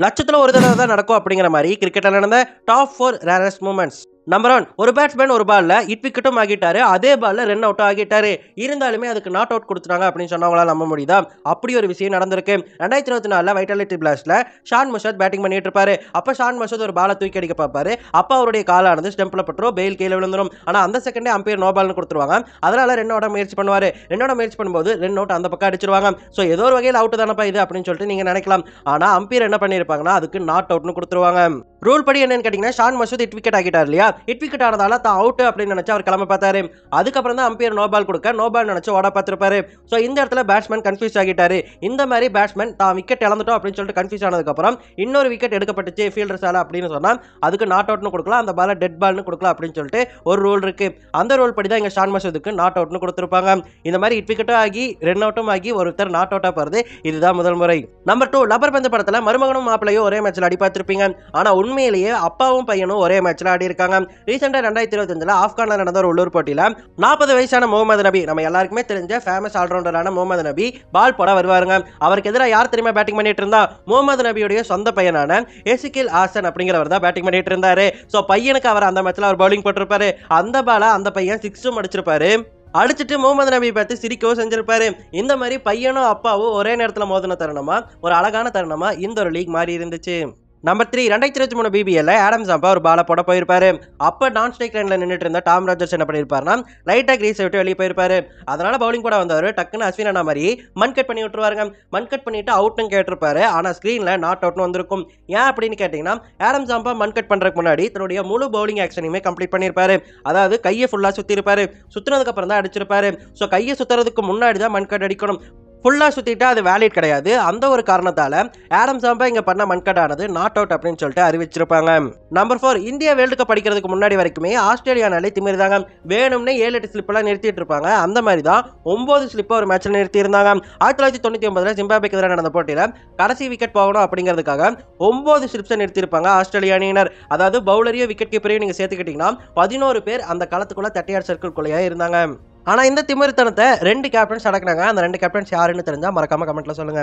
லட்சத்துல ஒரு தடவை தான் நடக்கும் அப்படிங்கிற மாதிரி கிரிக்கெட்ல நடந்த டாப் 4 ரேரஸ்ட் மூமெண்ட்ஸ். நம்பர் 1, ஒரு பேட்ஸ்மேன் ஒரு பால்ல ஹிட் விக்கெட்டும் ஆகிட்டாரு, அதே பால்ல ரன் அவுட்டும் ஆகிட்டாரு. இருந்தாலுமே அதுக்கு நாட் அவுட் கொடுத்துட்டாங்க அப்படின்னு சொன்னா உங்களால நம்ப முடியுதா? அப்படி ஒரு விஷயம் நடந்திருக்கு. 2024 வைட்டாலிட்டி பிளாஸ்ட்ல ஷான் முஷத் பேட்டிங் பண்ணிட்டு இருப்பாரு. அப்ப ஷான் முஷத் ஒரு பாலை தூக்கி அடிக்க பார்ப்பாரு. அப்ப அவருடைய காலானது ஸ்டெம்ப்ல பட்டுரும், பெயில் கீழே விழுந்துரும். ஆனா அந்த செகண்டே அம்பையர் நோ பால்னு கொடுத்துருவாங்க. அதனால ரன்னோட முயற்சி பண்ணுவாரு. ரன்னோட முயற்சி பண்ணும்போது ரன் அவுட் அந்த பக்கம் அடிச்சிருவாங்க. சோ ஏதோ ஒரு வகையில் அவுட் தானப்பா இது அப்படின்னு சொல்லிட்டு நீங்க நினைக்கலாம். ஆனா அம்பையர் என்ன பண்ணிருப்பாங்கன்னா அதுக்கு நாட் அவுட்னு கொடுத்துருவாங்க. ரூல் படி என்னன்னு கேட்டீங்கன்னா, ஷான் முஷத் ஹிட் விக்கெட் ஆகிட்டார் இல்லையா? ஹிட் விக்கெட் ஆனதால தான் அவுட் அப்படின்னு நினைச்சு அவர் கிளம்ப பார்த்தாரு. அதுக்கப்புறம் தான் அம்பையர் நோ பால் கொடுக்க நோ பால் நினைச்சு ஓட பார்த்திருப்பாரு. சோ இந்த இடத்துல பேட்ஸ்மேன் கன்ஃபியூஸ் ஆகிட்டாரு. இந்த மாதிரி பேட்ஸ்மேன் தான் விக்கெட் இழந்துட்டோம் அப்படின்னு சொல்லிட்டு கன்ஃபியூஸ் ஆனதுக்கு அப்புறம் இன்னொரு விக்கெட் எடுக்கப்பட்டுச்சு ஃபீல்டர்ஸால அப்படின்னு சொன்னா அதுக்கு நாட் அவுட்னு கொடுக்கலாம், அந்த பால டெட் பால்னு கொடுக்கலாம் அப்படின்னு சொல்லிட்டு ஒரு ரூல் இருக்கு. அந்த ரூல் படி தான் இங்க ஷான் முஷத்துக்கு நாட் அவுட்னு கொடுத்திருப்பாங்க. இந்த மாதிரி ஹிட் விக்கெட்டும் ஆகி ரன் அவுட்டும் ஆகி ஒருத்தர் நாட் அவுட்டா போறது இதுதான் முதல் முறை. நம்பர் 2, லப்பர் பந்து படத்துல மருமகனும் மாப்பிளையும் ஒரே மேட்ச்ல அடி பார்த்திருப்பீங்க. ஆனா உண்மையிலேயே அப்பாவும் பையனும் ஒரே மேட்ச்ல ஆடி இருக்காங்க. ரீசெண்டா 2025 ஆப்கான்ல நடந்த ஒரு உள்ளூர் போட்டியில 40 வயசான முகமது நபி, நம்ம எல்லாருக்குமே தெரிஞ்ச ஃபேமஸ் ஆல்ரவுண்டரான முகமது நபி பால் போட வருவாருங்க. அவருக்கு எதிராக யார் தெரியுமா பேட்டிங் பண்ணிட்டு இருந்தா? முகமது நபியுடைய சொந்த பையனான எசிகில் ஹாசன் அப்படிங்கிறவர் தான் பேட்டிங் பண்ணிட்டு இருந்தாரு. சோ பையனுக்கு அவர் அந்த மேட்ச்ல அவர் பவுலிங் போட்டிருப்பாரு. அந்த பால அந்த பையன் 6 அடிச்சிருப்பாரு. அடிச்சுட்டு முகமது நபி பார்த்து சிரிக்கவும் செஞ்சிருப்பாரு. இந்த மாதிரி பையனும் அப்பாவும் ஒரே நேரத்தில் மோதின தருணமா ஒரு அழகான தருணமா இந்த ஒரு லீக் மாறி இருந்துச்சு. நம்பர் 3, 2023 பிபிஎல்ல ஆடம் ஜாம்பா ஒரு பாலை போட போயிருப்பாரு. அப்ப நான் ஸ்ட்ரைக் லைன்ல நின்னுட்டு இருந்த டாம் ராஜர்ஸ் என்ன பண்ணிருப்பாருன்னா லைட்டா கிரீஸ் விட்டு வெளியே போயிருப்பாரு. அதனால பவுலிங் போட வந்தவர் டக்குன்னு அஸ்வின் அண்ணா மாதிரி மண் கட் பண்ணி விட்டுருவாருங்க. மண் கட் பண்ணிட்டு அவுட்னு கேட்டிருப்பாரு. ஆனா ஸ்கிரீன்ல நாட் அவுட்னு வந்திருக்கும். ஏன் அப்படின்னு கேட்டீங்கன்னா, ஆடம் ஜாம்பா மண் கட் பண்றதுக்கு முன்னாடி தன்னுடைய முழு பவுலிங் ஆக்ஷனையுமே கம்ப்ளீட் பண்ணிருப்பாரு. அதாவது கையை ஃபுல்லா சுத்தி இருப்பாரு. சுத்தினதுக்கு அப்புறம் தான் அடிச்சிருப்பாரு. சோ கையை சுத்துறதுக்கு முன்னாடி தான் மண் கட் அடிக்கணும். ஃபுல்லா சுத்திட்டா அது வேலிட் கிடையாது. அந்த ஒரு காரணத்தால ஆடம் ஜாம்பா இங்க பண்ண மன்கட் ஆனது நாட் அவுட் அப்படின்னு சொல்லிட்டு அறிவிச்சிருப்பாங்க. நம்பர் 4, இந்தியா வேர்ல்டு கப் படிக்கிறதுக்கு முன்னாடி வரைக்குமே ஆஸ்திரேலியானாலே திமிர்தாங்க. வேணும்னே 7-8 ஸ்லிப் எல்லாம் நிறுத்திட்டு இருப்பாங்க. அந்த மாதிரி தான் 9 ஸ்லிப் ஒரு மேட்ச்ல நிறுத்தி இருந்தாங்க. 1999 ஜிம்பாப்வேக்கு எதிராக நடந்த போட்டியில கடைசி விக்கெட் போகணும் அப்படிங்கிறதுக்காக 9 ஸ்லிப்ஸை நிறுத்திருப்பாங்க ஆஸ்திரேலிய அணியினர். அதாவது பவுலரையும் விக்கெட் கீப்பரையும் நீங்க சேர்த்துக்கிட்டீங்கன்னா 11 பேர் அந்த களத்துக்குள்ள 38 சர்க்கிள்குள்ளேயே இருந்தாங்க. ஆனா இந்த திமிர்த்தனத்தை 2 கேப்டன்ஸ் அடக்குனாங்க. அந்த 2 கேப்டன்ஸ் யாருன்னு தெரிஞ்சா மறக்காம கமெண்ட்ல சொல்லுங்க.